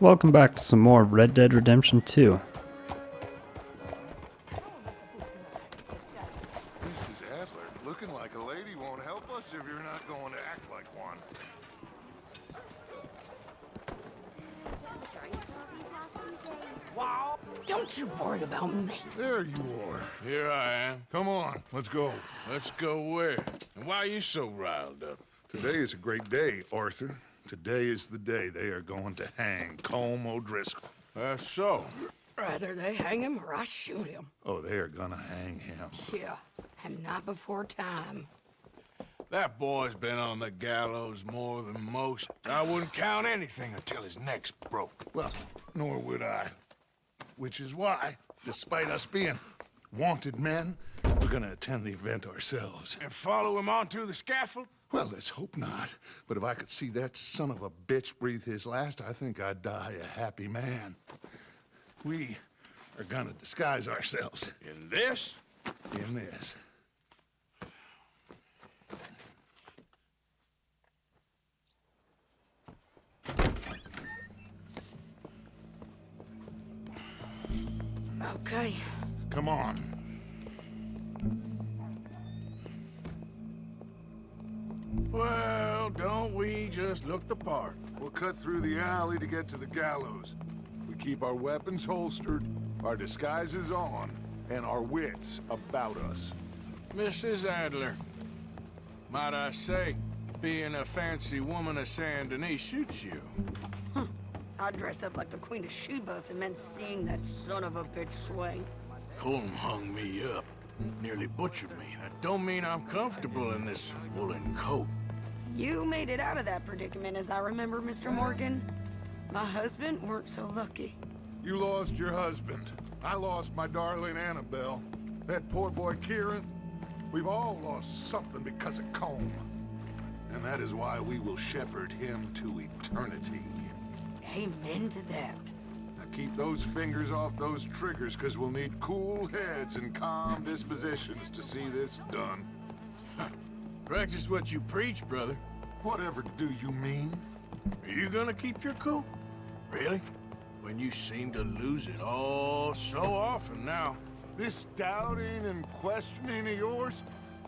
Welcome back to some more Red Dead Redemption 2. Mrs. Adler, looking like a lady won't help us if you're not going to act like one. Wow! Don't you worry about me. There you are. Here I am. Come on, let's go. Let's go where? And why are you so riled up? Today is a great day, Arthur. Today is the day they are going to hang Colm O'Driscoll. That's so. Rather they hang him or I shoot him. Oh, they are gonna hang him. Yeah, and not before time. That boy's been on the gallows more than most. I wouldn't count anything until his neck's broke. Well, nor would I. Which is why, despite us being wanted men, we're gonna attend the event ourselves. And follow him onto the scaffold? Well, let's hope not. But if I could see that son of a bitch breathe his last, I think I'd die a happy man. We are gonna disguise ourselves In this? in this. Okay. Come on. Well, don't we just look the part? We'll cut through the alley to get to the gallows. We keep our weapons holstered, our disguises on, and our wits about us. Mrs. Adler, might I say, being a fancy woman of Saint Denis shoots you. I'd dress up like the Queen of Sheba if it meant seeing that son of a bitch swing. Colm hung me up. Nearly butchered me. That don't mean I'm comfortable in this woolen coat. You made it out of that predicament, as I remember, Mr. Morgan. My husband weren't so lucky. You lost your husband. I lost my darling Annabelle. That poor boy Kieran. We've all lost something because of Colm. And that is why we will shepherd him to eternity. Amen to that. Now keep those fingers off those triggers, because we'll need cool heads and calm dispositions to see this done. Practice what you preach, brother. Whatever do you mean? Are you gonna keep your cool? Really? When you seem to lose it all so often now. This doubting and questioning of yours?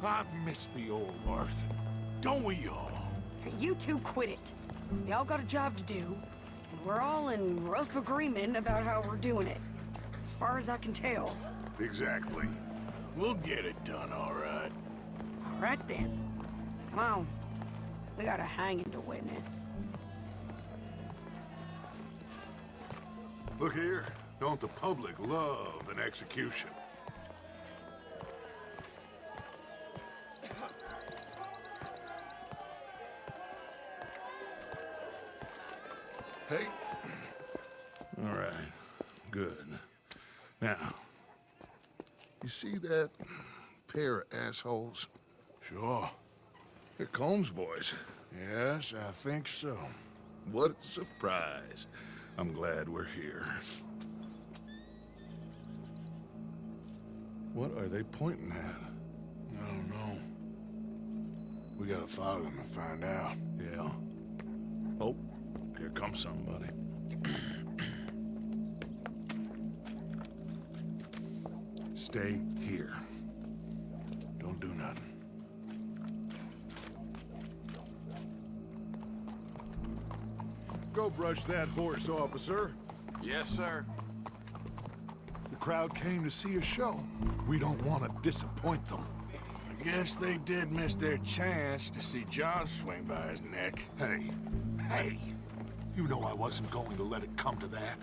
I've missed the old Arthur. Don't we all? You two quit it. We all got a job to do, and we're all in rough agreement about how we're doing it. As far as I can tell. Exactly. We'll get it done, all right. All right then. Come on. We got a hanging to witness. Look here. Don't the public love an execution? Hey. All right. Good. Now, you see that pair of assholes? Sure. They're Combs boys. Yes, I think so. What a surprise. I'm glad we're here. What are they pointing at? I don't know. We gotta follow them and find out. Yeah. Oh, here comes somebody. Stay here. Don't do nothing. Go brush that horse, officer. Yes, sir. The crowd came to see a show. We don't want to disappoint them. I guess they did miss their chance to see John swing by his neck. Hey, you know I wasn't going to let it come to that.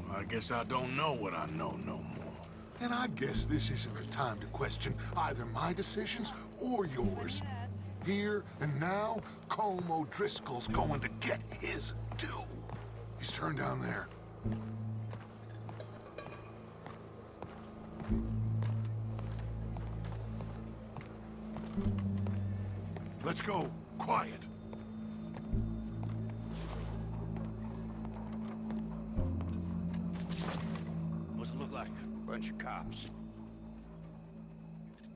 Well, I guess I don't know what I know no more. And I guess this isn't the time to question either my decisions or yours. Here and now, Colm O'Driscoll's going to get his due. He's turned down there. Let's go. Quiet. What's it look like? Bunch of cops.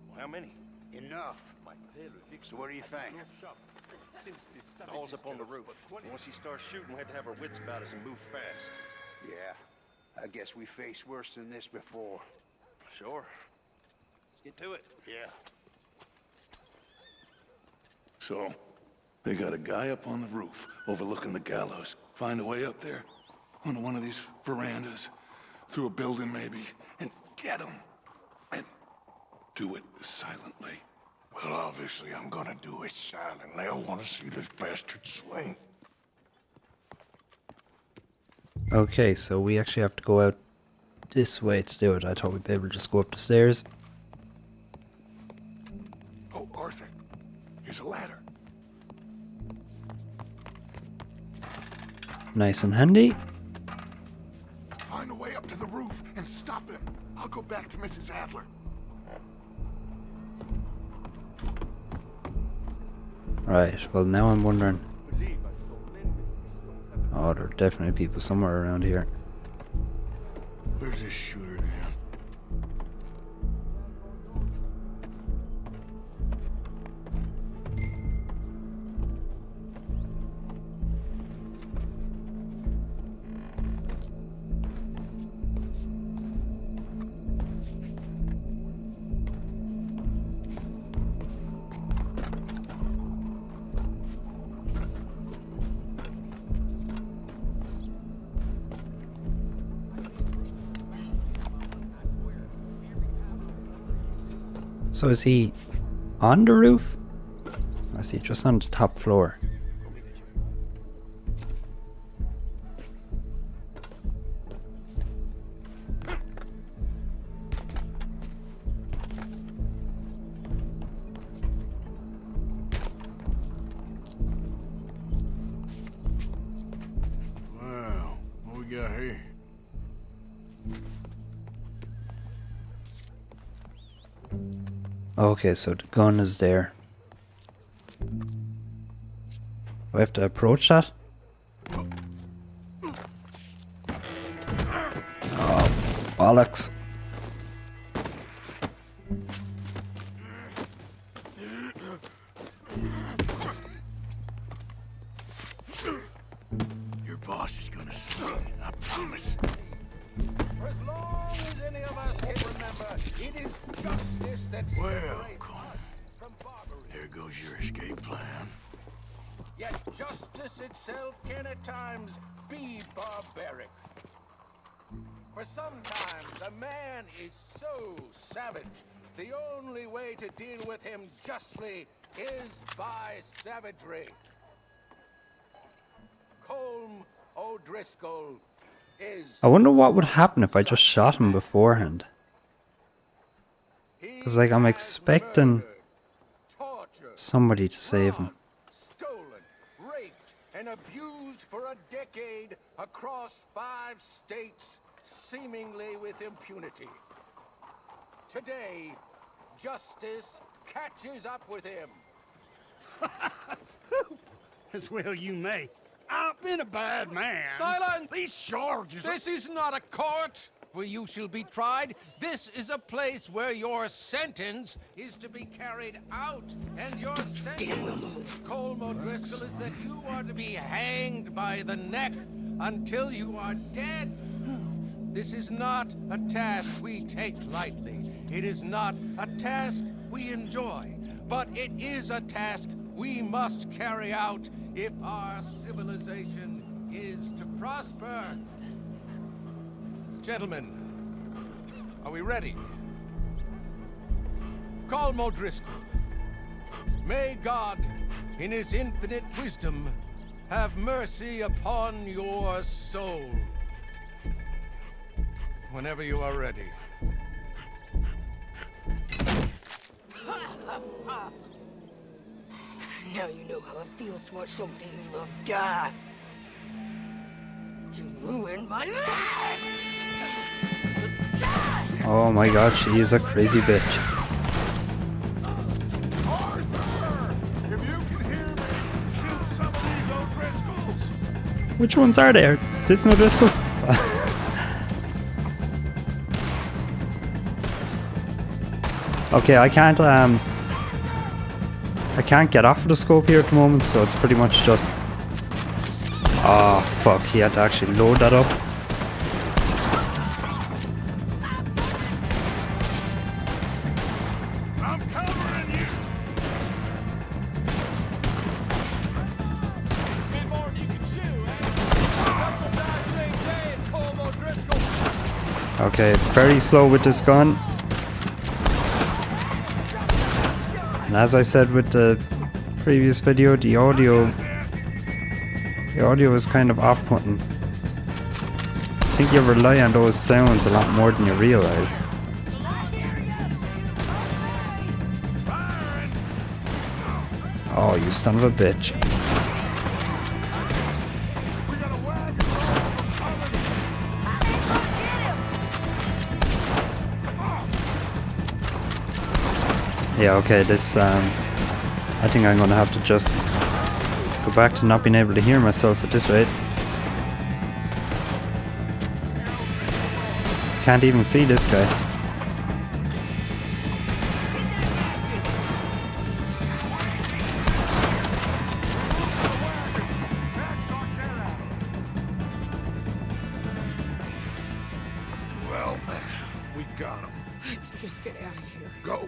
Well, how many? Enough. So what do you think? All's up on the roof. Once he starts shooting, we have to have our wits about us and move fast. Yeah, I guess we faced worse than this before. Sure. Let's get to it. Yeah. So, they got a guy up on the roof overlooking the gallows. Find a way up there, onto one of these verandas, through a building maybe, and get him. And do it silently. Well, obviously, I'm gonna do it silently. I want to see this bastard swing. Okay, so we actually have to go out this way to do it. I thought we'd be able to just go up the stairs. Oh, Arthur, here's a ladder. Nice and handy. Find a way up to the roof and stop him. I'll go back to Mrs. Adler. Right, well now I'm wondering... Oh, there are definitely people somewhere around here. Where's this shooter then? So is he on the roof? I see, just on the top floor. Wow, what we got here? Okay, so the gun is there. Do I have to approach that? Oh, bollocks. Your boss is gonna swing, I promise. For as long as any of us can remember, it is justice that Well, separates come on. us from barbarism. There goes your escape plan. Yet justice itself can at times be barbaric. For sometimes a man is so savage, the only way to deal with him justly is by savagery. Colm O'Driscoll is... I wonder what would happen if I just shot him beforehand. Because, like, I'm expecting somebody to save him. Stolen, raped, and abused for a decade across 5 states, seemingly with impunity. Today, justice catches up with him. As well you may. I've been a bad man. Silence! These charges... This is not a court where you shall be tried. This is a place where your sentence is to be carried out. And your sentence, Colm O'Driscoll, is that you are to be hanged by the neck until you are dead. This is not a task we take lightly. It is not a task we enjoy. But it is a task we must carry out if our civilization is to prosper. Gentlemen, are we ready? Colm O'Driscoll, may God, in his infinite wisdom, have mercy upon your soul. Whenever you are ready. Now you know how it feels to watch somebody you love die. You ruined my life! Oh my god, she is a crazy bitch. Arthur! If you can hear me, shoot some of these O'Driscolls! Which ones are there? Is this an O'Driscoll? Okay, I I can't get off of the scope here at the moment, so it's pretty much just... Oh, fuck. He had to actually load that up. I'm covering you. Bit more than you can chew, eh? That's what I say today is Colm O'Driscoll. Okay, very slow with this gun. And as I said with the previous video, the audio is kind of off-putting. I think you rely on those sounds a lot more than you realize. Oh, you son of a bitch. Yeah, okay, this, I think I'm gonna have to just go back to not being able to hear myself at this rate. Can't even see this guy. Well, we got him. Let's just get out of here. Go.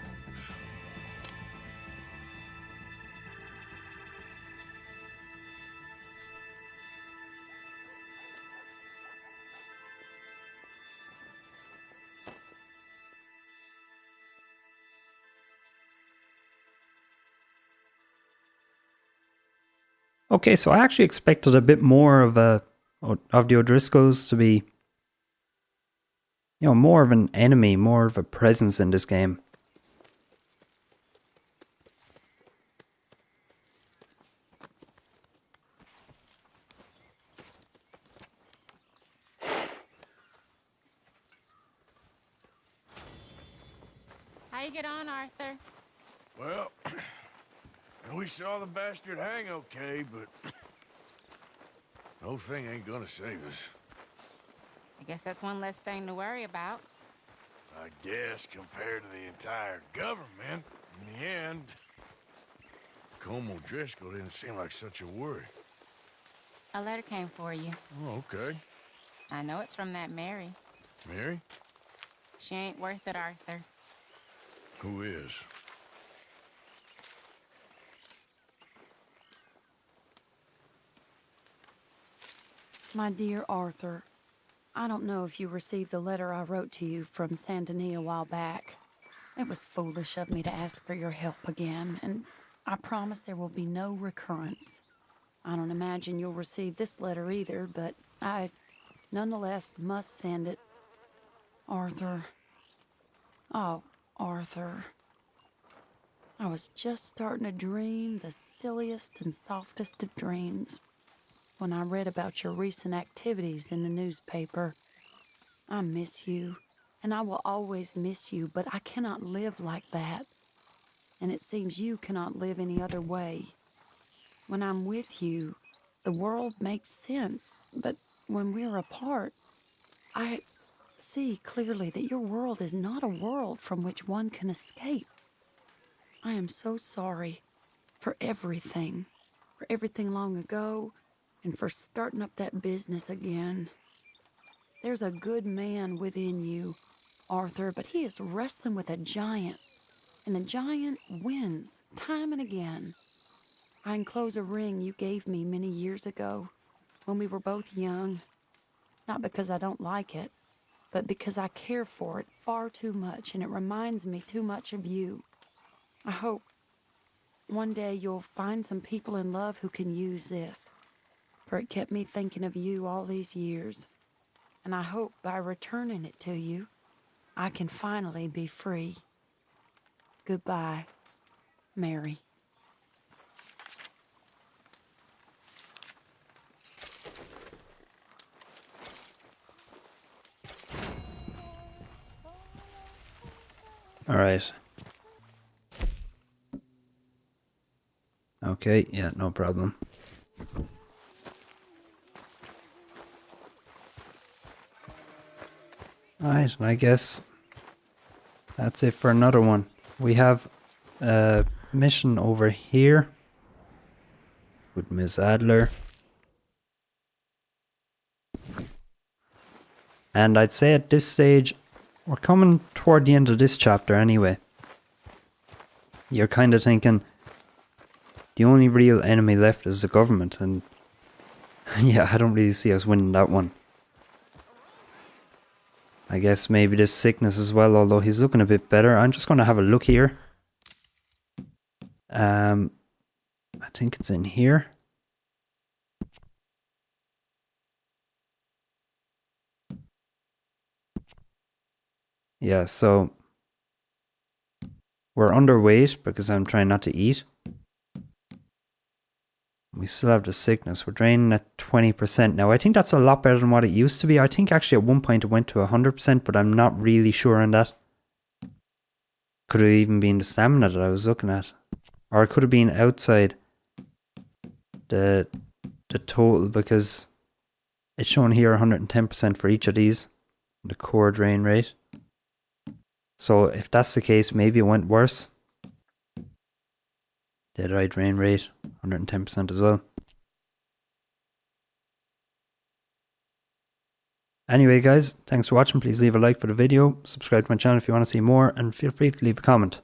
Okay, so I actually expected a bit more of the O'Driscolls to be, you know, more of an enemy, more of a presence in this game. How you get on, Arthur? Well, we saw the bastard hang okay, but the whole thing ain't gonna save us. I guess that's one less thing to worry about. I guess compared to the entire government, in the end, Colm O'Driscoll didn't seem like such a worry. A letter came for you. Oh, okay. I know it's from that Mary. Mary? She ain't worth it, Arthur. Who is? My dear Arthur, I don't know if you received the letter I wrote to you from Saint Denis a while back. It was foolish of me to ask for your help again, and I promise there will be no recurrence. I don't imagine you'll receive this letter either, but I nonetheless must send it. Arthur. Oh, Arthur. I was just starting to dream the silliest and softest of dreams when I read about your recent activities in the newspaper. I miss you, and I will always miss you, but I cannot live like that. And it seems you cannot live any other way. When I'm with you, the world makes sense, but when we're apart, I see clearly that your world is not a world from which one can escape. I am so sorry for everything long ago, and for starting up that business again. There's a good man within you, Arthur, but he is wrestling with a giant, and the giant wins time and again. I enclose a ring you gave me many years ago when we were both young, not because I don't like it, but because I care for it far too much, and it reminds me too much of you. I hope one day you'll find some people in love who can use this, for it kept me thinking of you all these years, and I hope by returning it to you, I can finally be free. Goodbye, Mary. All right. Okay, yeah, no problem. Alright, and I guess that's it for another one. We have mission over here with Miss Adler. And I'd say at this stage, we're coming toward the end of this chapter anyway. You're kind of thinking, the only real enemy left is the government, and yeah, I don't really see us winning that one. I guess maybe this sickness as well, although he's looking a bit better. I'm just going to have a look here. I think it's in here. Yeah, so we're underweight because I'm trying not to eat. We still have the sickness. We're draining at 20% now. I think that's a lot better than what it used to be. I think actually at one point it went to 100%, but I'm not really sure on that. Could have even been the stamina that I was looking at. Or it could have been outside the total, because it's shown here 110% for each of these. The core drain rate. So if that's the case, maybe it went worse. Dead eye drain rate, 110% as well. Anyway guys, thanks for watching. Please leave a like for the video, subscribe to my channel if you want to see more, and feel free to leave a comment.